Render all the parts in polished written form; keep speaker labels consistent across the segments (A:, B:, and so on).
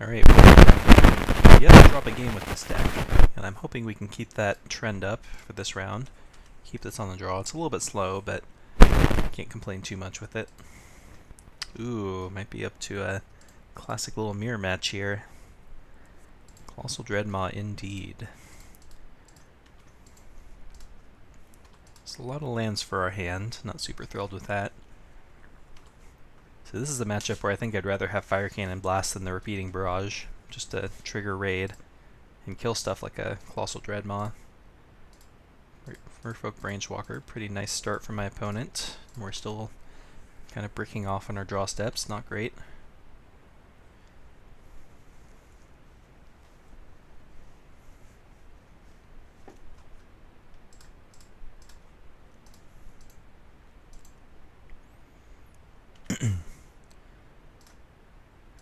A: Alright, we have to drop a game with this deck, and I'm hoping we can keep that trend up for this round. Keep this on the draw. It's a little bit slow, but can't complain too much with it. Ooh, might be up to a classic little mirror match here. Colossal Dreadmaw indeed. It's a lot of lands for our hand, not super thrilled with that. So this is a matchup where I think I'd rather have Fire Cannon Blast than the Repeating Barrage, just to trigger raid and kill stuff like a Colossal Dreadmaw. Merfolk Branchwalker, pretty nice start from my opponent. We're still kind of bricking off on our draw steps, not great.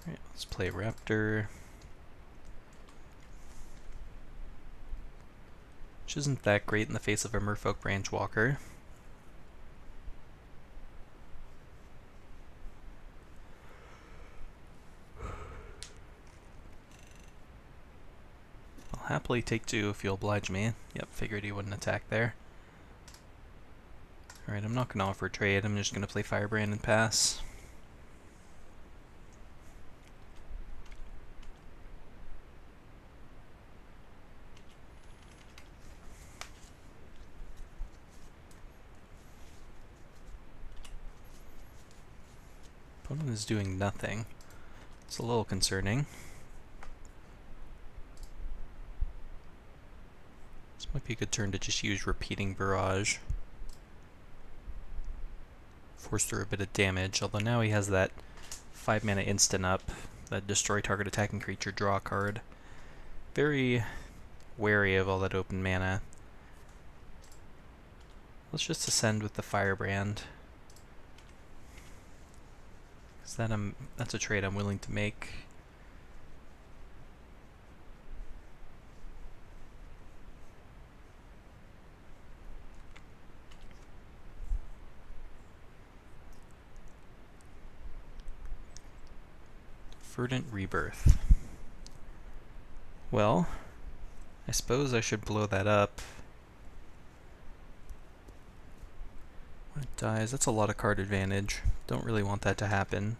A: Alright, let's play Raptor. Which isn't that great in the face of a Merfolk Branchwalker. I'll happily take two if you'll oblige me. Yep, figured he wouldn't attack there. Alright, I'm not going to offer a trade, I'm just going to play Firebrand and pass. Opponent is doing nothing. It's a little concerning. This might be a good turn to just use Repeating Barrage. Force through a bit of damage, although now he has that 5 mana instant up, that destroy target attacking creature draw card. Very wary of all that open mana. Let's just ascend with the Firebrand. That's a trade I'm willing to make. Verdant Rebirth. Well, I suppose I should blow that up. When it dies, that's a lot of card advantage. Don't really want that to happen.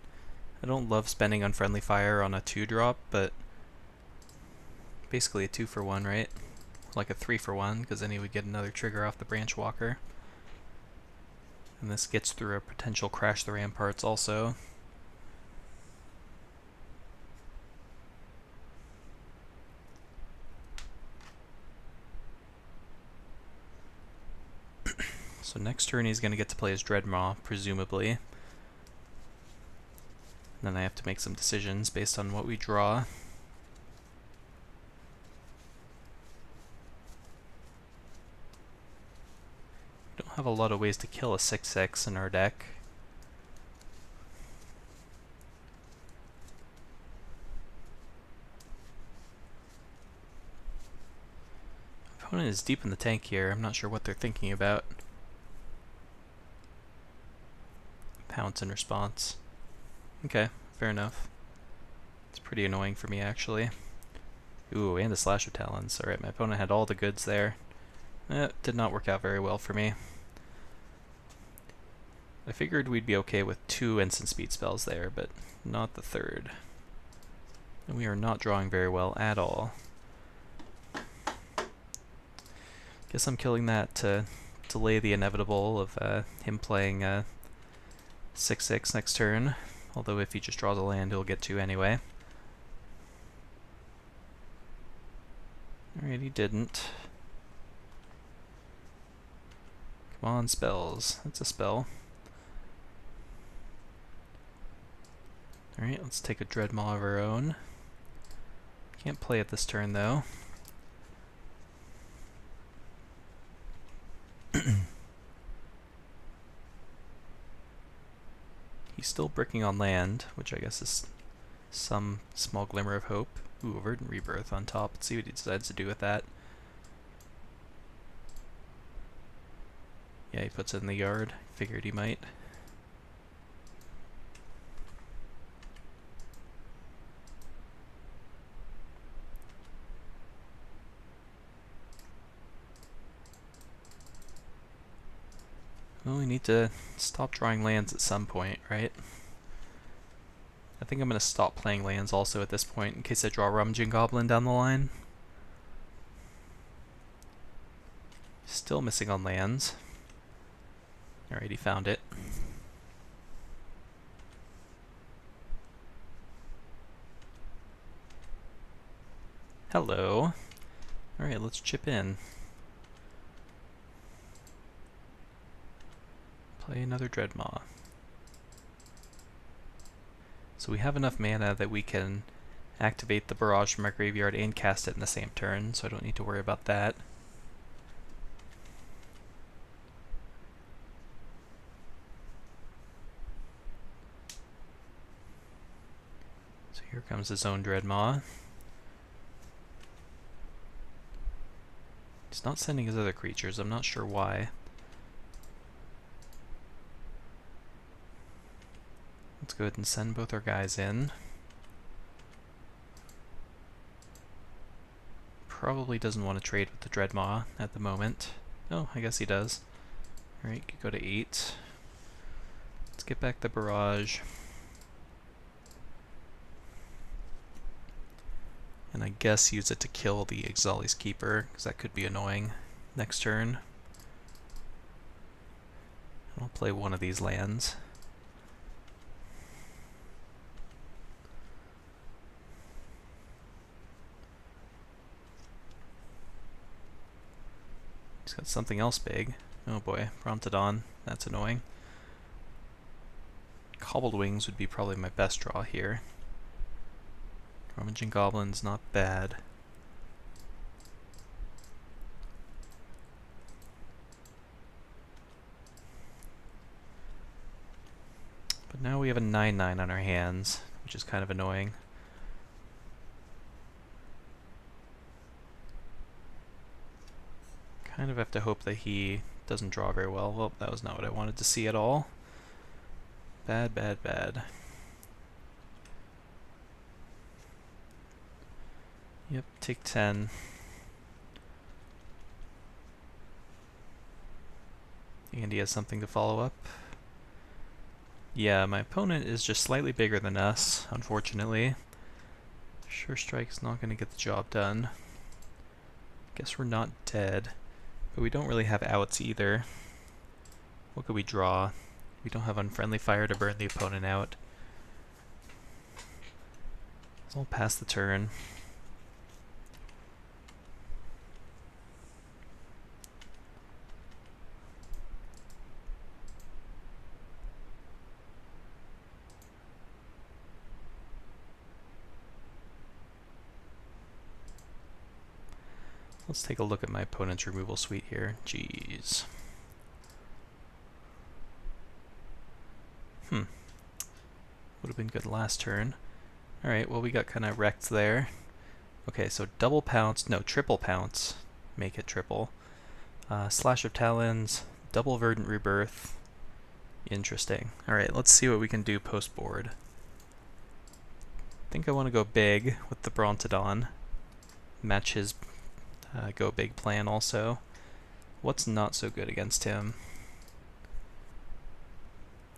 A: I don't love spending Unfriendly Fire on a 2-drop, but basically a 2-for-1, right? Like a 3-for-1, because then he would get another trigger off the Branchwalker. And this gets through a potential Crash the Ramparts also. So next turn he's going to get to play his Dreadmaw, presumably. And then I have to make some decisions based on what we draw. We don't have a lot of ways to kill a 6/6 in our deck. Opponent is deep in the tank here. I'm not sure what they're thinking about. Pounce in response. Okay, fair enough. It's pretty annoying for me, actually. Ooh, and a Slash of Talons. Alright, my opponent had all the goods there. Did not work out very well for me. I figured we'd be okay with 2 instant speed spells there, but not the 3rd. And we are not drawing very well at all. Guess I'm killing that to delay the inevitable of him playing 6/6 next turn. Although if he just draws a land, he'll get 2 anyway. Alright, he didn't. Come on, spells. That's a spell. Alright, let's take a Dreadmaw of our own. Can't play it this turn, though. He's still bricking on land, which I guess is some small glimmer of hope. Ooh, Verdant Rebirth on top. Let's see what he decides to do with that. Yeah, he puts it in the yard. Figured he might. Well, we need to stop drawing lands at some point, right? I think I'm going to stop playing lands also at this point in case I draw Rummaging Goblin down the line. Still missing on lands. Alright, he found it. Hello. Alright, let's chip in. Play another Dreadmaw. So we have enough mana that we can activate the Barrage from our graveyard and cast it in the same turn, so I don't need to worry about that. So here comes his own Dreadmaw. He's not sending his other creatures, I'm not sure why. Let's go ahead and send both our guys in. Probably doesn't want to trade with the Dreadmaw at the moment. Oh, I guess he does. Alright, could go to 8. Let's get back the Barrage. And I guess use it to kill the Ixalan's Keeper, because that could be annoying next turn. I'll play one of these lands. He's got something else big. Oh boy, Promptodon. That's annoying. Cobbled Wings would be probably my best draw here. Rummaging Goblin's not bad. But now we have a 9/9 on our hands, which is kind of annoying. Kind of have to hope that he doesn't draw very well. Well, that was not what I wanted to see at all. Bad, bad, bad. Yep, take 10. And he has something to follow up. Yeah, my opponent is just slightly bigger than us, unfortunately. Sure Strike's not going to get the job done. Guess we're not dead. But we don't really have outs either. What could we draw? We don't have Unfriendly Fire to burn the opponent out. So I'll pass the turn. Let's take a look at my opponent's removal suite here. Jeez. Would have been good last turn. Alright, well we got kind of wrecked there. Okay, so double pounce, no, triple pounce. Make it triple. Slash of Talons, double Verdant Rebirth. Interesting. Alright, let's see what we can do post-board. I think I want to go big with the Brontodon. Match his go big plan also. What's not so good against him?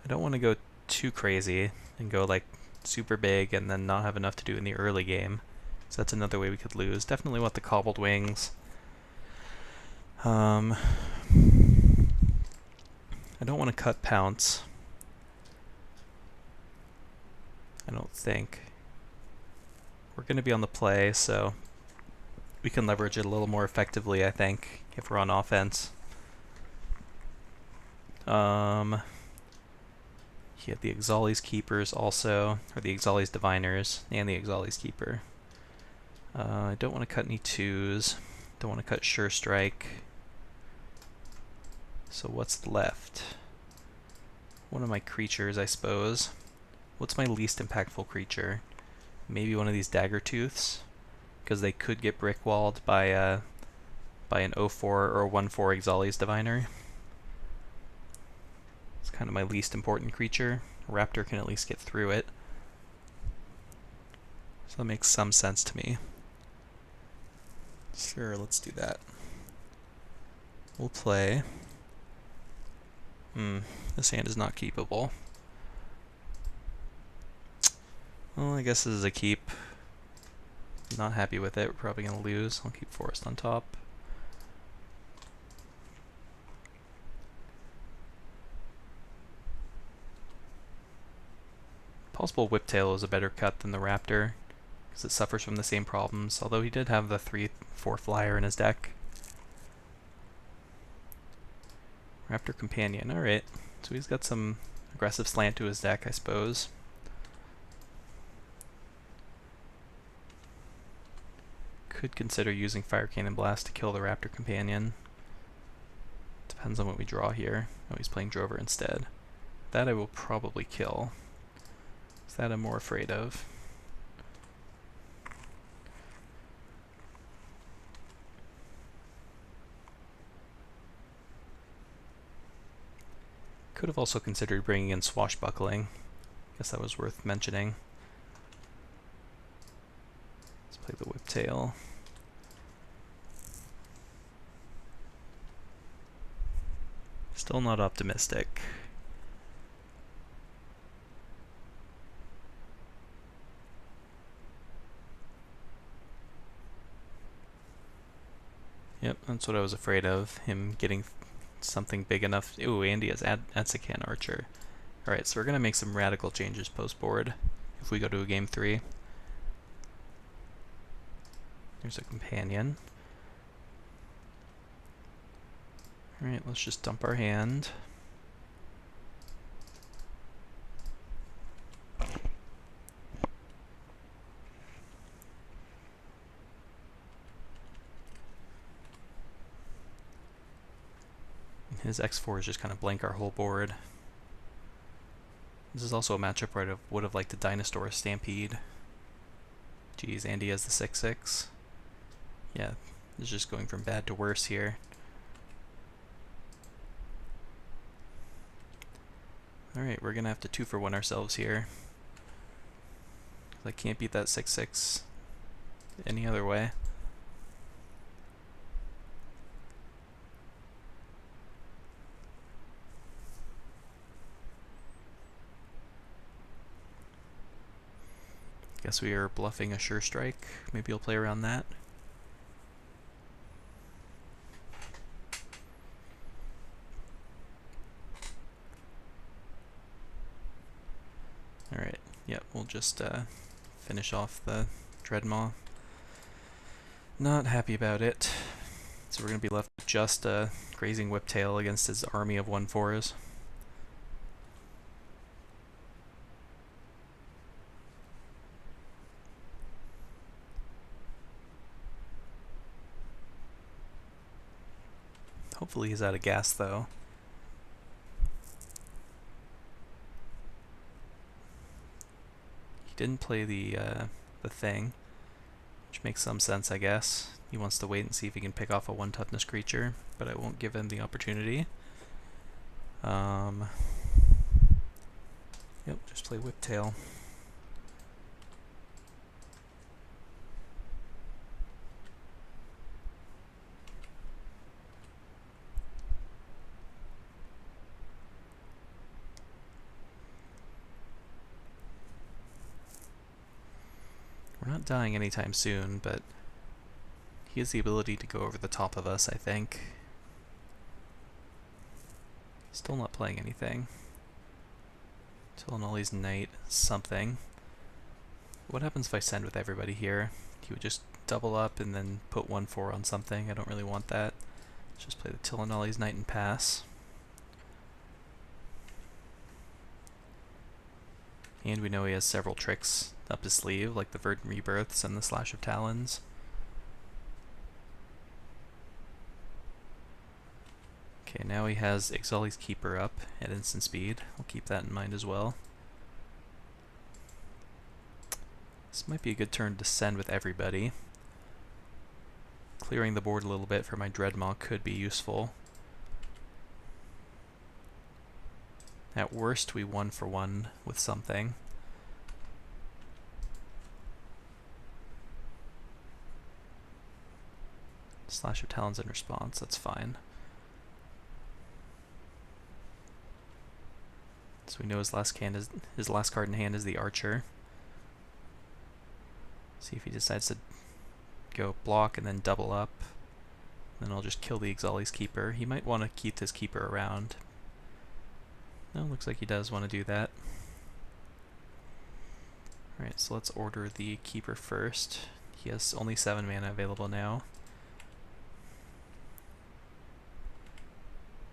A: I don't want to go too crazy and go like super big and then not have enough to do in the early game. So that's another way we could lose. Definitely want the Cobbled Wings. I don't want to cut Pounce. I don't think. We're going to be on the play, so we can leverage it a little more effectively, I think, if we're on offense. He had the Ixalan's Keepers also, or the Ixalan's Diviners, and the Ixalan's Keeper. I don't want to cut any 2s. Don't want to cut Sure Strike. So what's left? One of my creatures, I suppose. What's my least impactful creature? Maybe one of these Daggertooths, because they could get brick-walled by an 0/4 or a 1/4 Ixalan's Diviner. It's kind of my least important creature. Raptor can at least get through it. So that makes some sense to me. Sure, let's do that. We'll play This hand is not keepable. Well, I guess this is a keep. Not happy with it. We're probably going to lose. I'll keep forest on top. Possible Whiptail is a better cut than the Raptor, because it suffers from the same problems, although he did have the 3/4 flyer in his deck. Raptor Companion, alright. So he's got some aggressive slant to his deck, I suppose. Could consider using Fire Cannon Blast to kill the Raptor Companion. Depends on what we draw here. Oh, he's playing Drover instead. That I will probably kill. Is that I'm more afraid of? Could have also considered bringing in Swashbuckling. Guess that was worth mentioning. Let's play the Whiptail. Still not optimistic. Yep, that's what I was afraid of, him getting something big enough. Ooh, Andy has Atsakan Archer. Alright, so we're going to make some radical changes post-board if we go to a game 3. There's a companion. Alright, let's just dump our hand. His X4 is just kind of blank our whole board. This is also a matchup where I would have liked to Dinosaur Stampede. Geez, Andy has the 6/6. Yeah, this is just going from bad to worse here. Alright, we're gonna have to 2-for-1 ourselves here. I can't beat that 6/6 any other way. Guess we are bluffing a sure strike. Maybe he'll play around that. Alright, yep, we'll just finish off the Dreadmaw. Not happy about it. So we're going to be left with just a Grazing Whiptail against his army of 1/4s. Hopefully he's out of gas, though. He didn't play the thing, which makes some sense, I guess. He wants to wait and see if he can pick off a 1-toughness creature, but I won't give him the opportunity. Yep, just play Whiptail. We're not dying anytime soon, but he has the ability to go over the top of us, I think. Still not playing anything. Tillinolli's Knight, something. What happens if I send with everybody here? He would just double up and then put 1/4 on something. I don't really want that. Let's just play the Tillinolli's Knight and pass. And we know he has several tricks up his sleeve, like the Verdant Rebirths and the Slash of Talons. Okay, now he has Ixalan's Keeper up at instant speed. We'll keep that in mind as well. This might be a good turn to send with everybody. Clearing the board a little bit for my Dreadmaw could be useful. At worst, we 1-for-1 with something. Slash of Talons in response, that's fine. So we know his last card in hand is the Archer. See if he decides to go block and then double up. Then I'll just kill the Ixalan's Keeper. He might want to keep this Keeper around. No, looks like he does want to do that. Alright, so let's order the Keeper first. He has only 7 mana available now.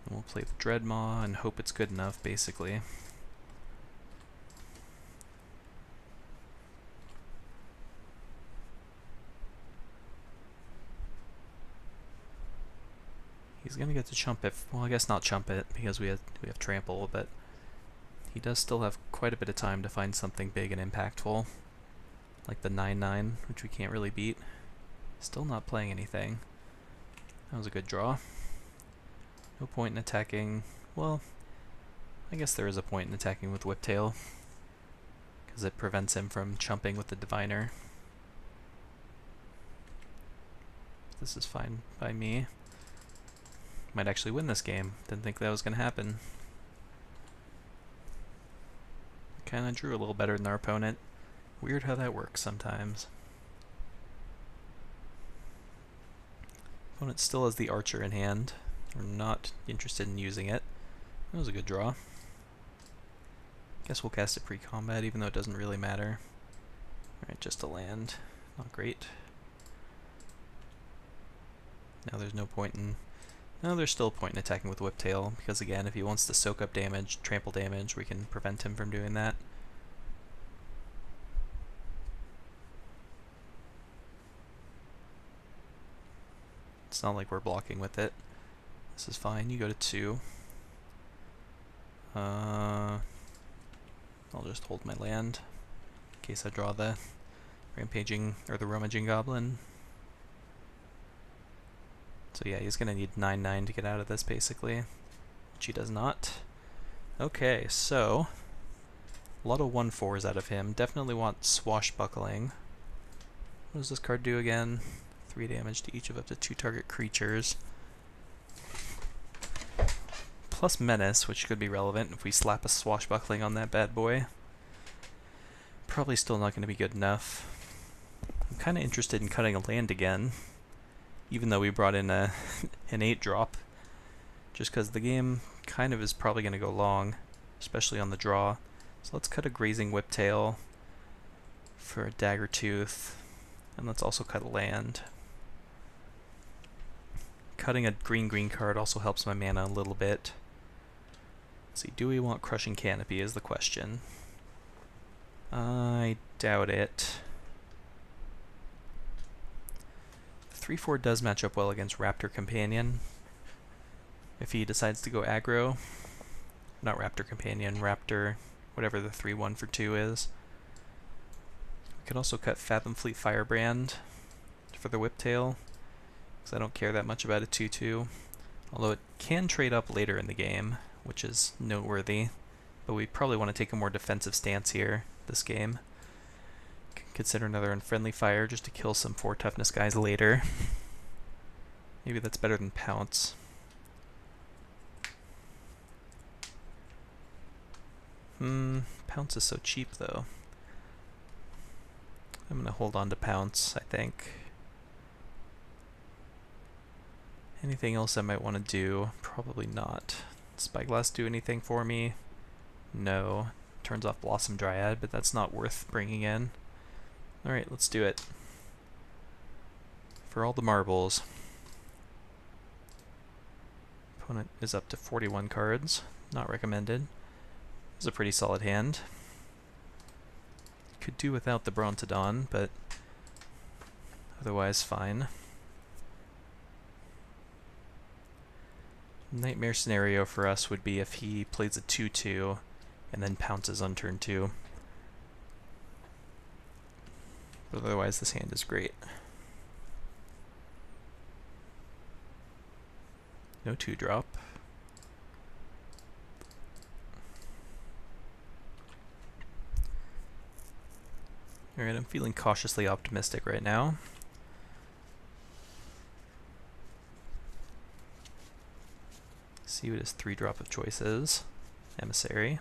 A: And we'll play the Dreadmaw and hope it's good enough, basically. He's gonna get to chump it. Well, I guess not chump it because we have trample, but he does still have quite a bit of time to find something big and impactful, like the 9/9, which we can't really beat. Still not playing anything. That was a good draw. No point in attacking. Well, I guess there is a point in attacking with Whiptail because it prevents him from chumping with the Diviner. This is fine by me. Might actually win this game. Didn't think that was going to happen. Kinda drew a little better than our opponent. Weird how that works sometimes. Opponent still has the Archer in hand. We're not interested in using it. That was a good draw. Guess we'll cast it pre-combat even though it doesn't really matter. Alright, just a land. Not great. Now there's no point in... No, there's still a point in attacking with Whiptail, because again, if he wants to soak up damage, trample damage, we can prevent him from doing that. It's not like we're blocking with it. This is fine, you go to 2. I'll just hold my land, in case I draw the Rampaging, or the Rummaging Goblin. So yeah, he's gonna need 9/9 to get out of this, basically, which he does not. Okay, so a lot of 1/4s out of him. Definitely want Swashbuckling. What does this card do again? 3 damage to each of up to 2 target creatures. Plus Menace, which could be relevant if we slap a Swashbuckling on that bad boy. Probably still not going to be good enough. I'm kind of interested in cutting a land again, even though we brought in an 8-drop, just because the game kind of is probably going to go long, especially on the draw. So let's cut a Grazing Whiptail for a Daggertooth, and let's also cut a land. Cutting a green card also helps my mana a little bit. Let's see, do we want Crushing Canopy is the question. I doubt it. 3/4 does match up well against Raptor Companion. If he decides to go aggro, not Raptor Companion, Raptor, whatever the 3/1 for 2 is. We could also cut Fathomfleet Firebrand for the Whiptail, because I don't care that much about a 2/2. Although it can trade up later in the game, which is noteworthy. But we probably want to take a more defensive stance here, this game. Consider another Unfriendly Fire just to kill some 4 toughness guys later. Maybe that's better than Pounce. Pounce is so cheap though. I'm gonna hold on to Pounce, I think. Anything else I might want to do? Probably not. Spyglass do anything for me? No. Turns off Blossom Dryad, but that's not worth bringing in. Alright, let's do it. For all the marbles. Opponent is up to 41 cards. Not recommended. This is a pretty solid hand. Could do without the Brontodon, but otherwise fine. Nightmare scenario for us would be if he plays a 2/2 and then pounces on turn 2. But otherwise this hand is great. No 2-drop. Alright, I'm feeling cautiously optimistic right now. See what his 3-drop of choice is. Emissary.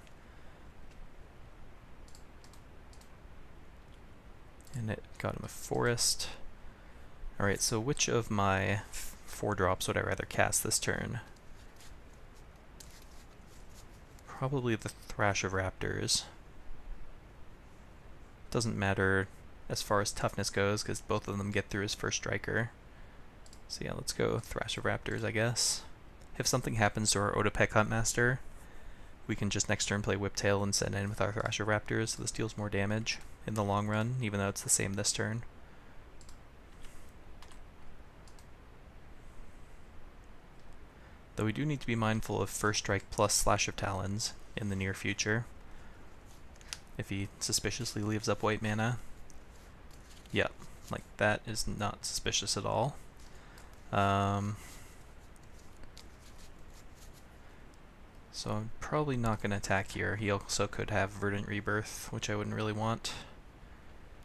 A: And it got him a forest. Alright, so which of my 4-drops would I rather cast this turn? Probably the Thrash of Raptors. Doesn't matter as far as toughness goes, because both of them get through his first striker. So yeah, let's go Thrash of Raptors, I guess. If something happens to our Otapek Huntmaster, we can just next turn play Whiptail and send in with our Thrash of Raptors, so this deals more damage in the long run, even though it's the same this turn. Though we do need to be mindful of First Strike plus Slash of Talons in the near future. If he suspiciously leaves up white mana. Yep, like that is not suspicious at all. So I'm probably not going to attack here. He also could have Verdant Rebirth, which I wouldn't really want.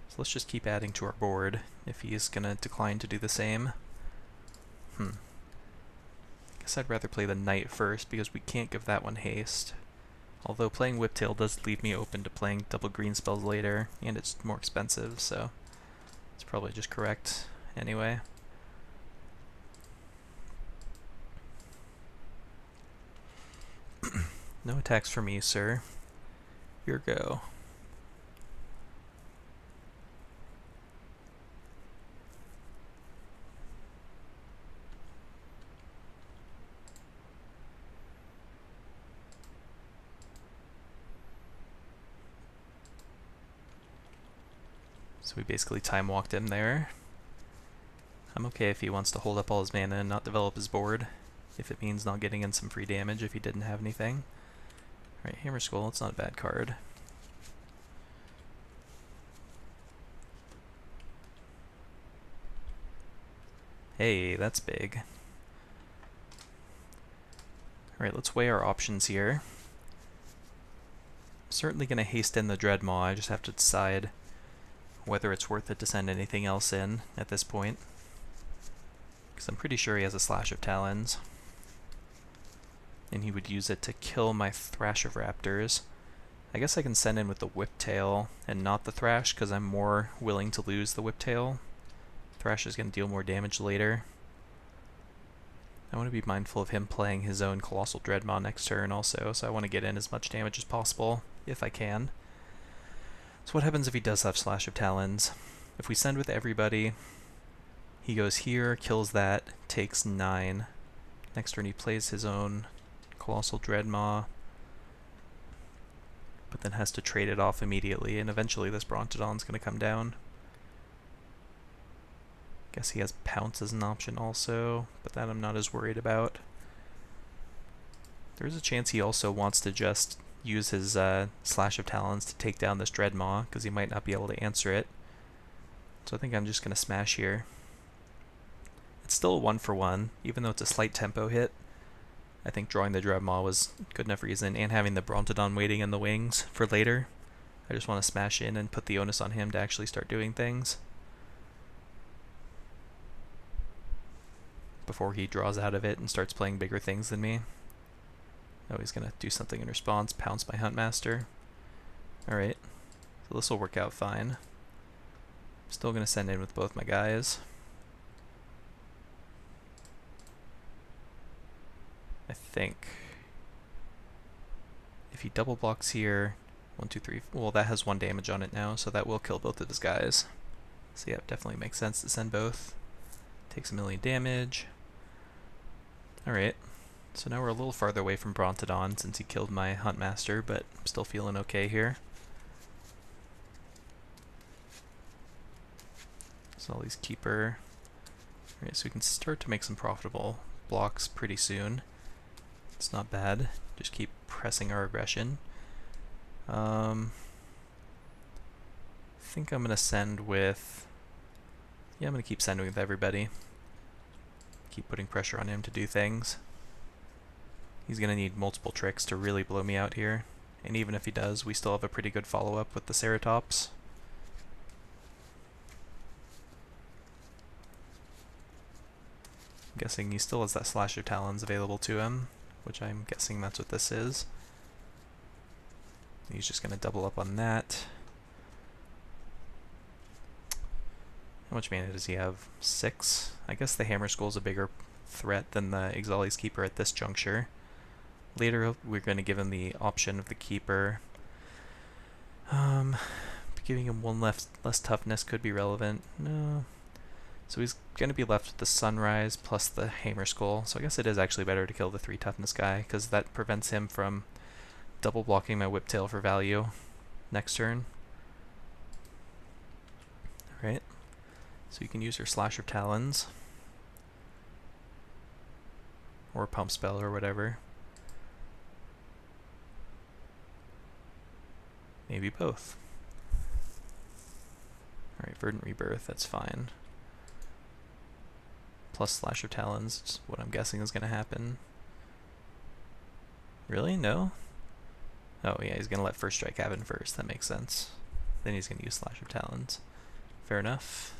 A: So let's just keep adding to our board if he's going to decline to do the same. Guess I'd rather play the Knight first because we can't give that one haste. Although playing Whiptail does leave me open to playing double green spells later, and it's more expensive, so it's probably just correct anyway. No attacks for me, sir. Your go. So we basically time walked him there. I'm okay if he wants to hold up all his mana and not develop his board, if it means not getting in some free damage if he didn't have anything. Alright, Hammer Skull, it's not a bad card. Hey, that's big. Alright, let's weigh our options here. I'm certainly going to haste in the Dreadmaw, I just have to decide whether it's worth it to send anything else in at this point. Because I'm pretty sure he has a Slash of Talons. And he would use it to kill my Thrash of Raptors. I guess I can send in with the Whiptail and not the Thrash, because I'm more willing to lose the Whiptail. Thrash is going to deal more damage later. I want to be mindful of him playing his own Colossal Dreadmaw next turn also, so I want to get in as much damage as possible, if I can. So what happens if he does have Slash of Talons? If we send with everybody, he goes here, kills that, takes 9. Next turn he plays his own Colossal Dreadmaw, but then has to trade it off immediately, and eventually this Brontodon's going to come down. Guess he has Pounce as an option also, but that I'm not as worried about. There's a chance he also wants to just use his Slash of Talons to take down this Dreadmaw, because he might not be able to answer it. So I think I'm just going to smash here. It's still a 1-for-1, even though it's a slight tempo hit. I think drawing the Dreadmaw was good enough reason, and having the Brontodon waiting in the wings for later. I just want to smash in and put the onus on him to actually start doing things before he draws out of it and starts playing bigger things than me. Oh, he's going to do something in response, pounce my Huntmaster. Alright, so this will work out fine. Still going to send in with both my guys. I think if he double blocks here, 1, 2, 3, well that has 1 damage on it now, so that will kill both of his guys. So yeah, it definitely makes sense to send both. Takes 1,000,000 damage. Alright, so now we're a little farther away from Brontodon since he killed my Huntmaster, but I'm still feeling okay here. So all these Keeper. Alright, so we can start to make some profitable blocks pretty soon. It's not bad. Just keep pressing our aggression. I think I'm going to send with... Yeah, I'm going to keep sending with everybody. Keep putting pressure on him to do things. He's going to need multiple tricks to really blow me out here. And even if he does, we still have a pretty good follow-up with the Ceratops. I'm guessing he still has that Slash of Talons available to him, which I'm guessing that's what this is. He's just going to double up on that. How much mana does he have? 6? I guess the Hammer Skull's a bigger threat than the Ixalan's Keeper at this juncture. Later we're going to give him the option of the Keeper. Giving him one less toughness could be relevant. No. So he's going to be left with the Sunrise plus the Hammer Skull. So I guess it is actually better to kill the 3 toughness guy, because that prevents him from double blocking my Whiptail for value next turn. Alright. So you can use your Slash of Talons. Or Pump Spell or whatever. Maybe both. Alright, Verdant Rebirth, that's fine. Plus Slash of Talons, is what I'm guessing is going to happen. Really? No? Oh yeah, he's going to let First Strike happen first, that makes sense. Then he's going to use Slash of Talons. Fair enough.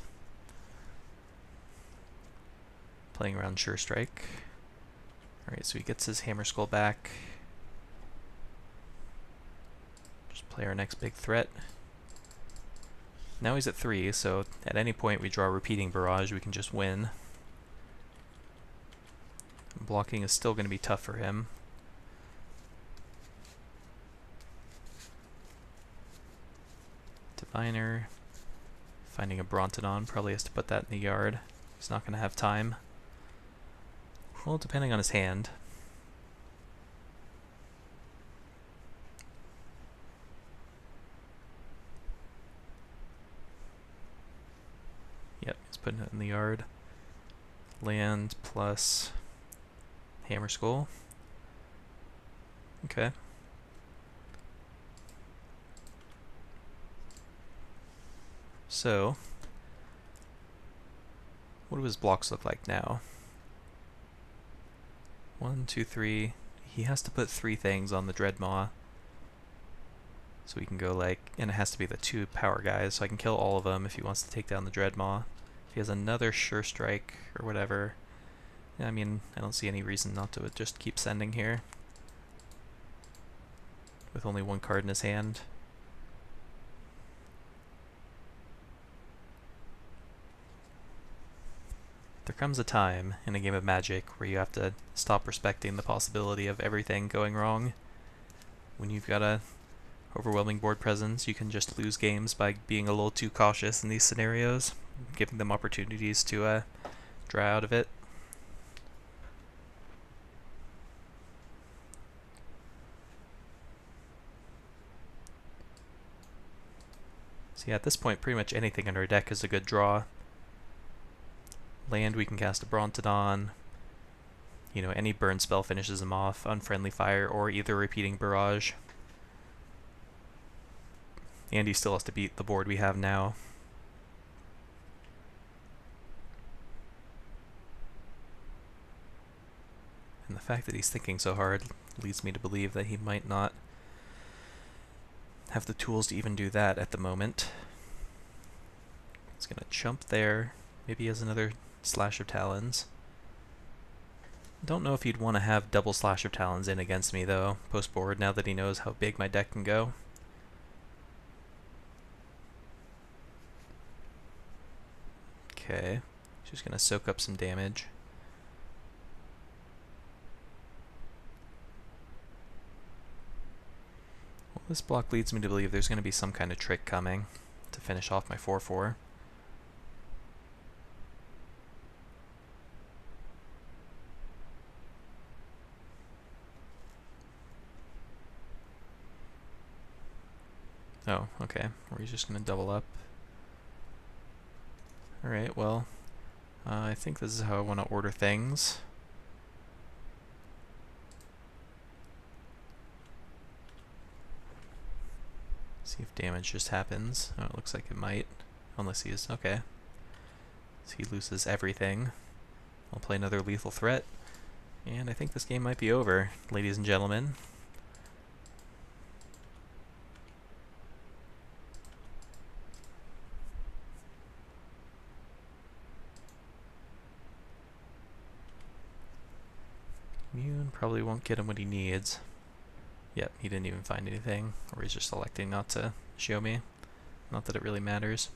A: Playing around Sure Strike. Alright, so he gets his Hammer Skull back. Just play our next big threat. Now he's at 3, so at any point we draw a Repeating Barrage, we can just win. Blocking is still going to be tough for him. Diviner. Finding a Brontodon, probably has to put that in the yard. He's not going to have time. Well, depending on his hand. Yep, he's putting it in the yard. Land plus Hammer Skull. Okay. So, what do his blocks look like now? 1, 2, 3. He has to put 3 things on the Dreadmaw. So we can go like, and it has to be the 2 power guys, so I can kill all of them if he wants to take down the Dreadmaw. If he has another Sure Strike or whatever, I mean, I don't see any reason not to just keep sending here. With only 1 card in his hand. There comes a time in a game of Magic where you have to stop respecting the possibility of everything going wrong. When you've got a overwhelming board presence, you can just lose games by being a little too cautious in these scenarios, giving them opportunities to draw out of it. So yeah, at this point pretty much anything in our deck is a good draw. Land, we can cast a Brontodon. You know, any burn spell finishes him off, Unfriendly Fire, or either Repeating Barrage. And he still has to beat the board we have now. And the fact that he's thinking so hard leads me to believe that he might not have the tools to even do that at the moment. He's gonna chump there. Maybe he has another Slash of Talons. Don't know if he'd want to have double Slash of Talons in against me though, post-board, now that he knows how big my deck can go. Okay, just gonna soak up some damage. Well, this block leads me to believe there's gonna be some kind of trick coming to finish off my 4/4. Oh, okay. Or he's just going to double up. Alright, well, I think this is how I want to order things. See if damage just happens. Oh, it looks like it might. Unless he is... okay. So he loses everything. I'll play another lethal threat. And I think this game might be over, ladies and gentlemen. Immune probably won't get him what he needs. Yep, he didn't even find anything, or he's just electing not to show me. Not that it really matters.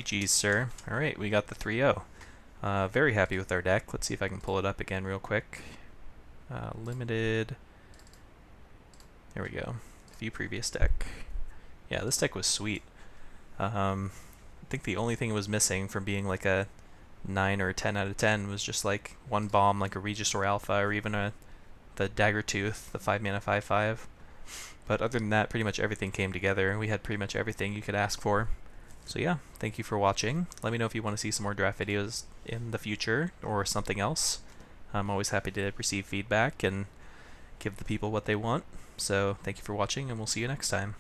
A: GG's, sir. Alright, we got the 3-0. Very happy with our deck. Let's see if I can pull it up again real quick. Limited. There we go. View previous deck. Yeah, this deck was sweet. I think the only thing it was missing from being like a 9 or a 10 out of 10 was just like one bomb like a Regisaur Alpha or even the Daggertooth, the 5-mana 5/5. But other than that, pretty much everything came together. We had pretty much everything you could ask for. So yeah, thank you for watching. Let me know if you want to see some more draft videos in the future or something else. I'm always happy to receive feedback and give the people what they want. So thank you for watching, and we'll see you next time.